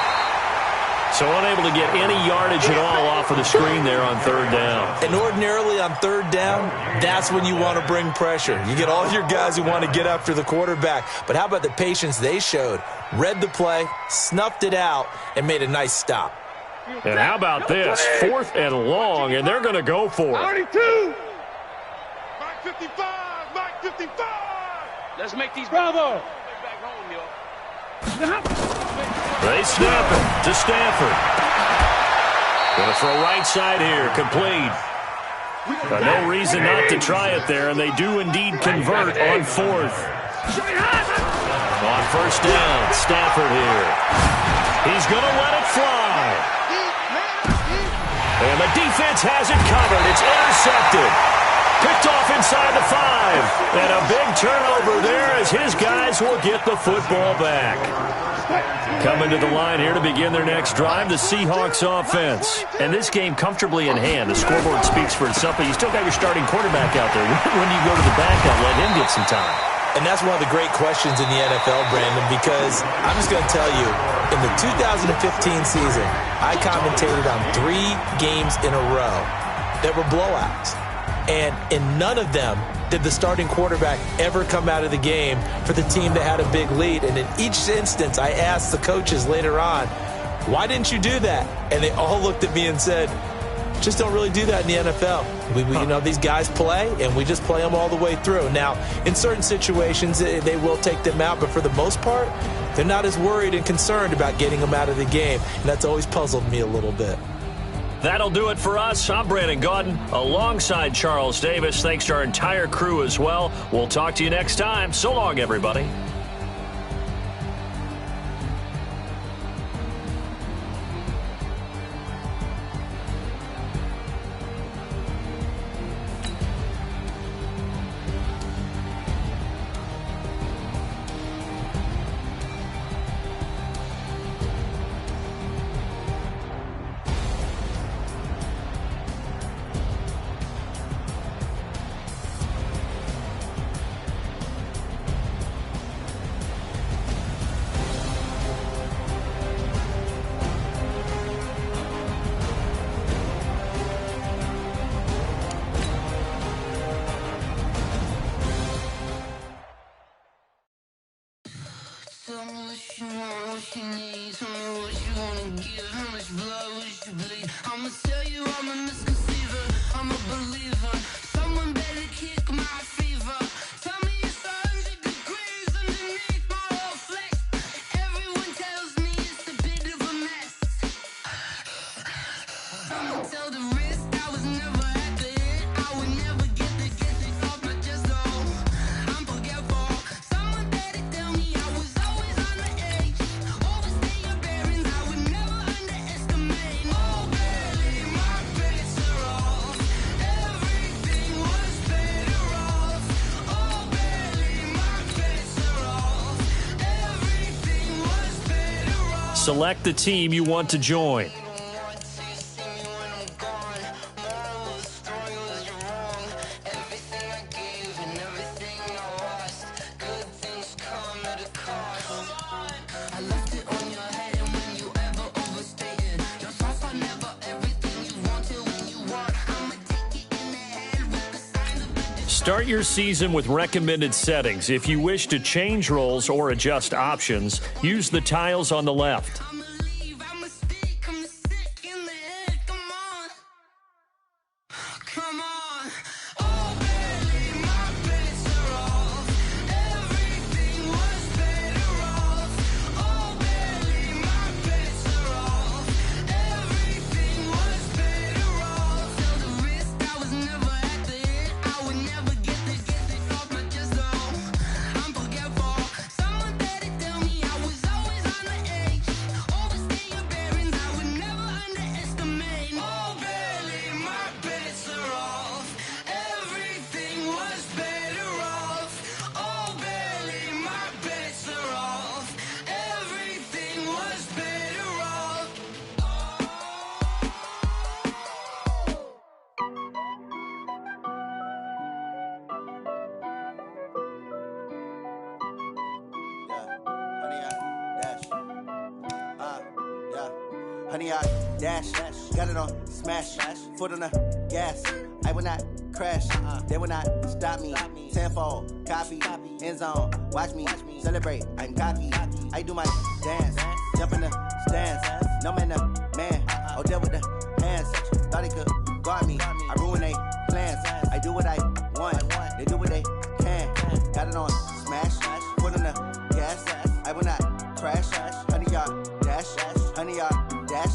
So unable to get any yardage at all off of the screen there on 3rd down. And ordinarily on 3rd down, that's when you want to bring pressure. You get all your guys who want to get after the quarterback. But how about the patience they showed? Read the play, snuffed it out, and made a nice stop. And how about this? 4th and long, and they're going to go for it. 32. Mike 55. Mike 55. Let's make these Bravo. They snap it to Stafford. Going to throw right side here, complete. No reason not to try it there, and they do indeed convert on 4th. On 1st down, Stafford here. He's going to let it fly. And the defense has it covered. It's intercepted. Picked off inside the 5. And a big turnover there as his guys will get the football back. Coming to the line here to begin their next drive, the Seahawks offense. And this game comfortably in hand. The scoreboard speaks for itself, but you still got your starting quarterback out there. When you go to the backup, let him get some time. And that's one of the great questions in the NFL, Brandon, because I'm just going to tell you, In the 2015 season, I commentated on 3 games in a row that were blowouts. And in none of them did the starting quarterback ever come out of the game for the team that had a big lead. And in each instance, I asked the coaches later on, why didn't you do that? And they all looked at me and said, just don't really do that in the NFL. You know, these guys play, and we just play them all the way through. Now, in certain situations, they will take them out, but for the most part, they're not as worried and concerned about getting them out of the game. And that's always puzzled me a little bit. That'll do it for us. I'm Brandon Gaudin alongside Charles Davis. Thanks to our entire crew as well. We'll talk to you next time. So long, everybody. Tell me what you want, what you need. Tell me what you wanna give. How much blood would you bleed? I'ma tell you I'm a misconceiver. I'm a believer. Someone better kick my fever. Tell me it's 100 degrees underneath my whole flesh. Everyone tells me it's a bit of a mess. I'ma tell the risk I was never at the end. I would never get the off my chest though. I'm forgetful. Someone better tell me I was always on the edge. Overstay your bearings, I would never underestimate. Oh baby, my bets are off. Everything was better off. Oh baby, my bets are off. Everything was better off. Select the team you want to join. Start your season with recommended settings. If you wish to change roles or adjust options, use the tiles on the left. Honey, I dash, got it on smash, foot on the gas. I will not crash, they will not stop me. Tenfold, copy, end zone, watch me celebrate. I'm cocky, I do my dance, jump in the stands. No man, man, oh, deal with the hands. Thought he could guard me, I ruin they plans. I do what I want, they do what they can. Got it on smash, foot on the gas. I will not crash, honey, y'all dash, honey, y'all dash,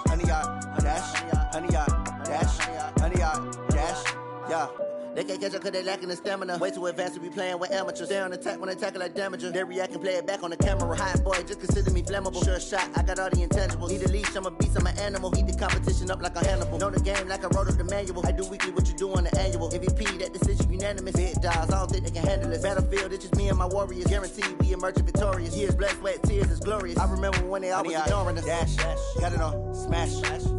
honey, y'all dash, honey, y'all dash, honey, y'all dash, yeah. They can't catch up cause they lacking the stamina. Way too advanced to be playing with amateurs. Stay on attack when they tackle like damager. They react and play it back on the camera. Hot boy, just consider me flammable. Sure shot, I got all the intangibles. Need a leash, I'm a beast, I'm an animal. Heat the competition up like a Hannibal. Know the game like I wrote up the manual. I do weekly what you do on the annual. MVP, that decision unanimous. Big dogs, I don't think they can handle it. Battlefield, it's just me and my warriors. Guaranteed we emerge victorious. Years, blood, sweat, tears is glorious. I remember when they always ignoring us. Dash, got it on smash,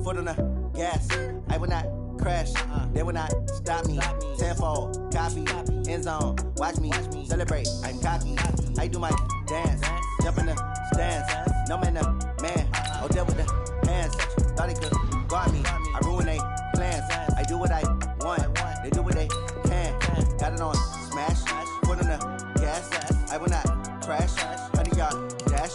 foot on the gas. I will not crash, they will not stop me. Tenfold, copy, end zone, watch me celebrate. I'm cocky, I do my dance, jump in the stands. No man, man. Oh, there with the hands. Thought he could guard me. I ruin they plans. I do what I want. They do what they can. Got it on smash. Foot on the gas. I will not crash. 100-yard dash.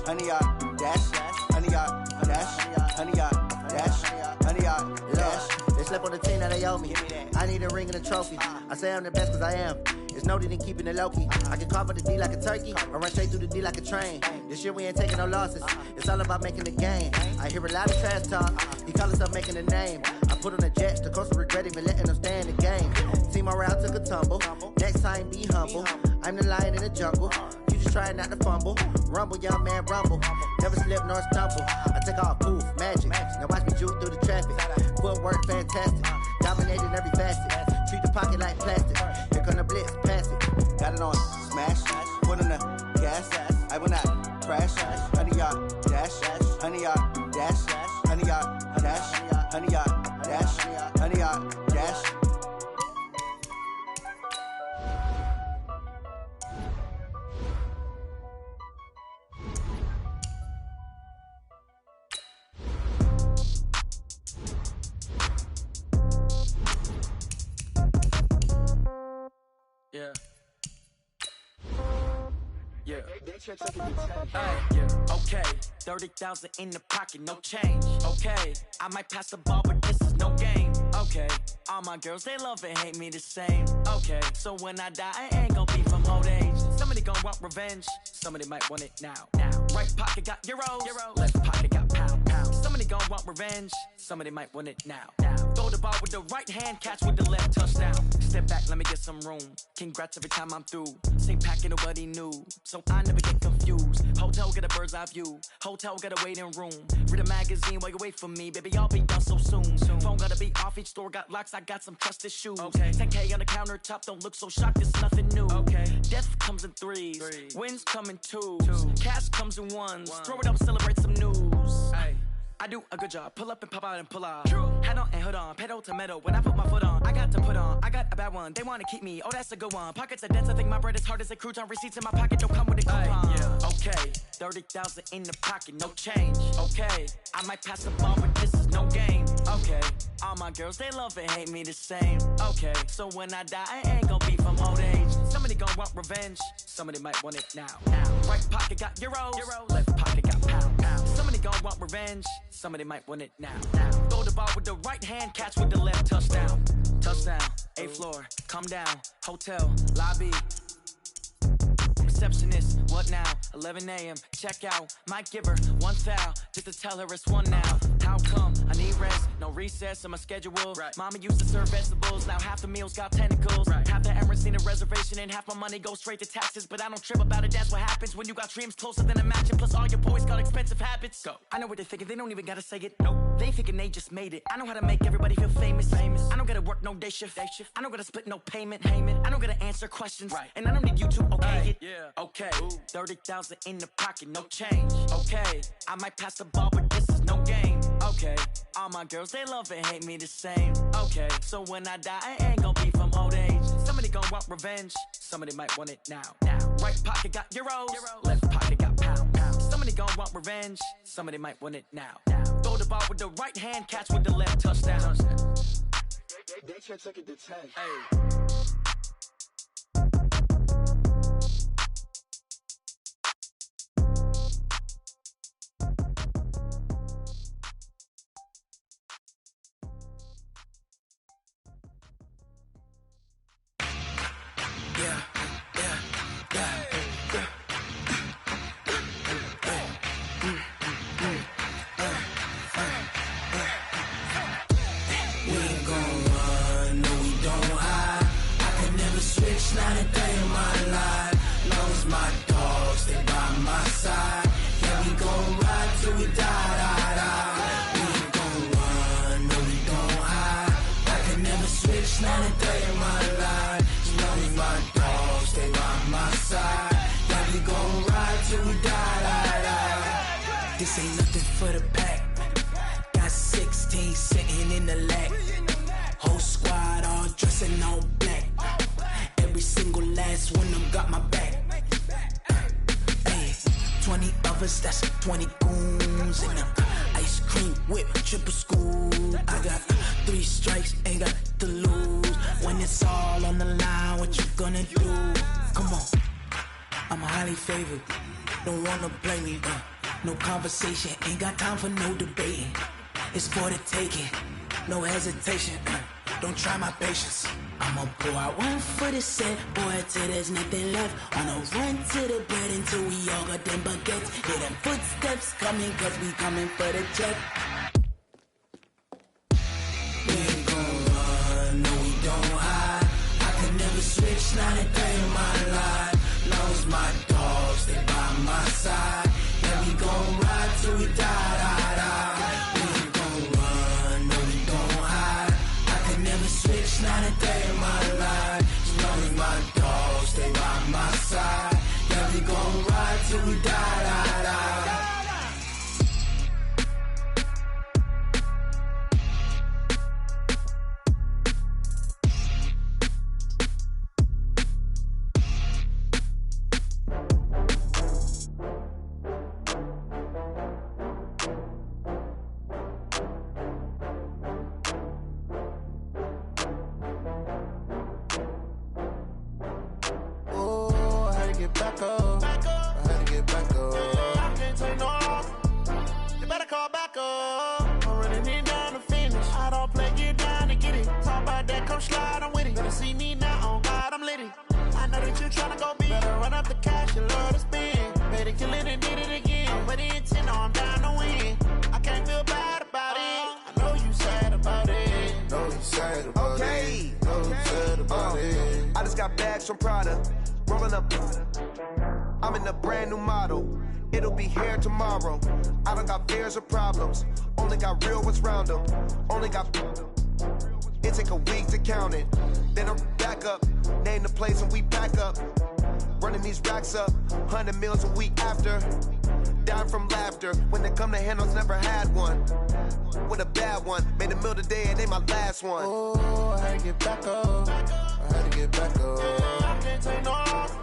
100-yard dash. 100-yard dash. 100-yard dash. 100-yard dash. They slept on the team that they owe me. I need a ring and a trophy. I say I'm the best cause I am. It's noted in keeping it low-key. I can carve up the D like a turkey or run straight through the D like a train. This year we ain't taking no losses. It's all about making the game. I hear a lot of trash talk. He call himself making a name. I put on the jets. The coach regret even letting them stay in the game. Team morale took a tumble. Next time be humble. I'm the lion in the jungle. You just trying not to fumble. Rumble, young man, rumble. Never slip nor stumble. I take off, poof, magic. Now watch me juke through the traffic. Footwork fantastic. Dominating every facet. Treat the pocket like plastic. Here come the blitz, pass it. Got it on smash. Foot on the gas. I will not crash. 100-yard dash. 100-yard dash. 100-yard dash. 100-yard dash. 100-yard dash. Yeah. Yeah. Yeah. Okay. 30,000 in the pocket, no change. Okay. I might pass the ball, but this is no game. Okay. All my girls, they love and hate me the same. Okay. So when I die, I ain't gon' be from old age. Somebody gon' want revenge. Somebody might want it now. Right pocket got euros. Left pocket got pound. Somebody gon' want revenge. Somebody might want it now. Throw the ball with the right hand, catch with the left, touchdown. Step back, let me get some room. Congrats every time I'm through. Same packet, nobody knew, so I never get confused. Hotel get a bird's eye view. Hotel got a waiting room. Read a magazine while you wait for me, baby. I'll be done so soon. Phone gotta be off. Each store got locks. I got some trusted shoes. Okay. 10K on the countertop. Don't look so shocked. It's nothing new. Okay. Death comes in threes. Wins come in twos. Cash comes in ones. Throw it up, celebrate some news. Ay. I do a good job. Pull up and pop out and pull off. Head on and hood on. Pedal to metal. When I put my foot on, I got to put on. I got a bad one. They want to keep me. Oh, that's a good one. Pockets are dense. I think my bread is hard as a crouton. Receipts in my pocket don't come with a coupon. Yeah. Okay. 30,000 in the pocket. No change. Okay. I might pass the ball, but this is no game. Okay. All my girls, they love and hate me the same. Okay. So when I die, I ain't gon' be from old age. Somebody gon' want revenge. Somebody might want it now. Right pocket got euros. Left pocket got pound. Somebody gon' want revenge. Somebody might want it now. Throw the ball with the right hand, catch with the left, touchdown. Touchdown, 8th floor, come down, hotel, lobby. Receptionist, what now? 11 a.m., check out. Might give her one foul, just to tell her it's one now. How come? I need rest, no recess in my schedule. Right. Mama used to serve vegetables, now half the meals got tentacles. Right. Half the Emirates need a reservation and half my money goes straight to taxes. But I don't trip about it, that's what happens when you got dreams closer than a match. And plus all your boys got expensive habits. Go. I know what they're thinking, they don't even gotta say it. Nope. They thinking they just made it. I know how to make everybody feel famous. I don't gotta work no day shift. I don't gotta split no payment. I don't gotta answer questions. Right. And I don't need you to okay it. Yeah. Okay. 30,000 in the pocket, no change. Okay. I might pass the ball, but this is no game. Okay. All my girls, they love and hate me the same. Okay. So when I die, I ain't gon' be from old age. Somebody gon' want revenge. Somebody might want it now. Right pocket got euros. Left pocket got pound. Somebody gon' want revenge. Somebody might want it now. Throw the ball with the right hand, catch with the left, touchdown. They can't take it to 10. Hey. Not a day in my life. Long as my dogs, they by my side. Yeah, we gon' ride till we die. We ain't gon' run, no, we don't hide. I can never switch, not a day in my life. Long as my dogs, they by my side. Yeah, we gon' ride till we die. This ain't nothing for the pack. Got 16 sitting in the lap. Whole squad all dressing all black. Every single last one of them got my back. Ay, 20 of brothers, that's 20 goons. And ice cream whip, triple scoop. I got 3 strikes, ain't got to lose. When it's all on the line, what you gonna do? Come on, I'm highly favored. Don't wanna blame me, no conversation, ain't got time for no debating. It's for the taking, no hesitation, don't try my patience. I'ma pour out one for the set, boy, till there's nothing left. On a run to the bread until we all got them baguettes. Hear them footsteps coming, cause we coming for the check. We ain't gon' run, no we don't hide. I can never switch, not a day in my life. Long as my dogs, they by my side. Yeah, we gon' ride till we die, die, die. We ain't gon' run, no we don't hide. I can never switch, not a day in my life. As long as my dogs, stay by my side. Yeah, we gon' ride till we die, die, die. Back up. I had to get back up. I can't take no loss. You better call back up. I'm running it down to finish. I don't play, get down to get it. Talk about that, come slide, I'm with it. Better see me now, on God, I'm litty. I know that you tryna go big. Better run up the cash, you love to spend. Better kill it and did it again. But the intent, no, I'm down to win. I can't feel bad about it. I know you sad about it. Know you sad about it. Know you sad about it. I just got bags from Prada. Rolling up, I'm in a brand new model. It'll be here tomorrow. I don't got fears or problems. Only got real ones round them. Only got. It take a week to count it. Then I'm back up. Name the place and we pack up. Running these racks up. 100 meals a week after. Down from laughter. When they come to handles, never had one. With a bad one. Made a meal today and they my last one. Oh, I had to get back up. I had to get back up. I can't take no loss.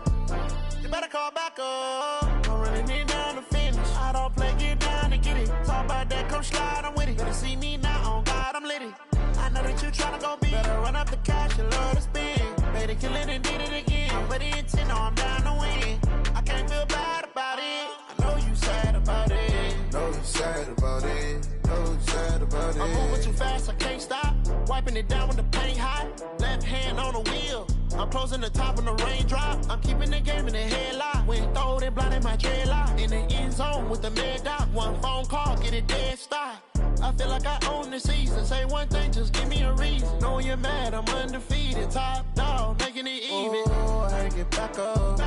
You better call back up. I'm running it down to finish. I don't play, get down to get it. Talk about that, come slide, I'm with it. Better see me now, on God, I'm litty. I know that you tryna go big. Better run up the cash, you love to spend. Better kill it and did it again. But the intent, no, I'm down to win. I can't feel bad about it. I know you sad about it. Know you sad about it. Know you sad about it. I'm moving too fast, I can't stop. Wiping it down when the paint hot. Left hand on the wheel. I'm closing the top when the raindrop. I'm keeping the game in the headlock. When throwed and blinded my dreadlock. In the end zone with the mad dot. One phone call, get it dead stop. I feel like I own the season. Say one thing, just give me a reason. Knowing you're mad, I'm undefeated. Top dog, making it even. Oh, I had to get back up. I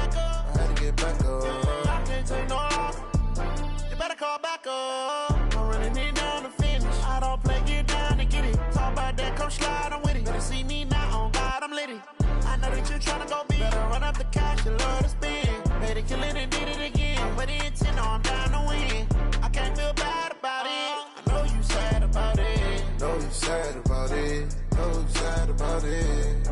had to get back up. I can't take no loss. You better call back up. I'm running it down to finish. I don't play, get down to get it. Talk about that, come slide, I'm with it. Better see me now, on God, I'm litty. I know that you tryna go big. Better run up the cash, you love to spend. Better kill it and did it again. But the intent, no, I'm down to win. I can't feel bad about it. I know you sad about it. Know you sad about it. Know you sad about it.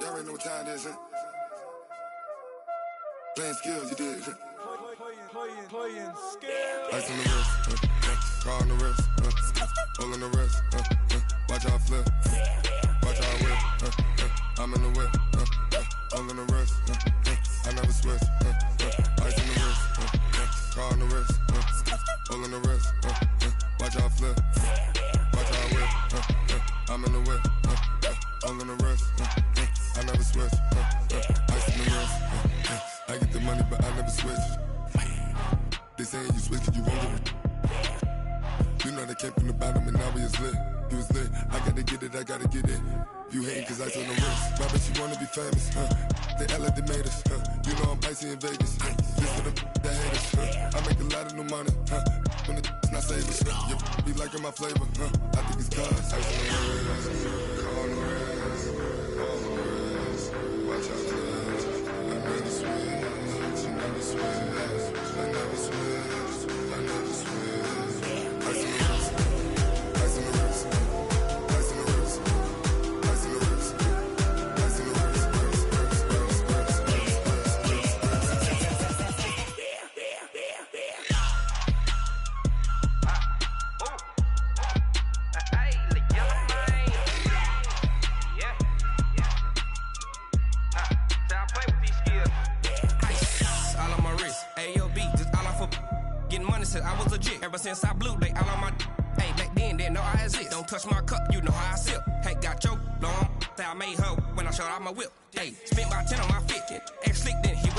Y'all already know what time it is, huh? Playing skills, you did. Playing skills. Ice on the wrist, car on the wrist, hole on the wrist, watch out flip, watch out whip, I'm in the whip, hole on the wrist, I never switch, ice on the wrist, car on the wrist, hole on the wrist, watch out flip, watch out whip, I'm in the whip, hole on the wrist, I never switch, ice on the wrist, I get the money but I never switch. They saying you switch cause you won't get it. You know they came from the bottom and now we is lit. You was lit, I gotta get it, I gotta get it. You hating cause ice on the wrist. Why bet you wanna be famous, They act like they made us, You know I'm icy in Vegas, This for the that hate us, I make a lot of new money, When the not savers, You be liking my flavor, I think it's cause ice on the wrist, on the wrist, on the wrist, getting money since I was legit. Ever since I blew, they all on my. Hey, back then, didn't know I exist. Don't touch my cup, you know how I sip. Hey, got choked, long. Say I made her when I showed out my whip. Hey, spent about 10 on my 50. Ex slick, then he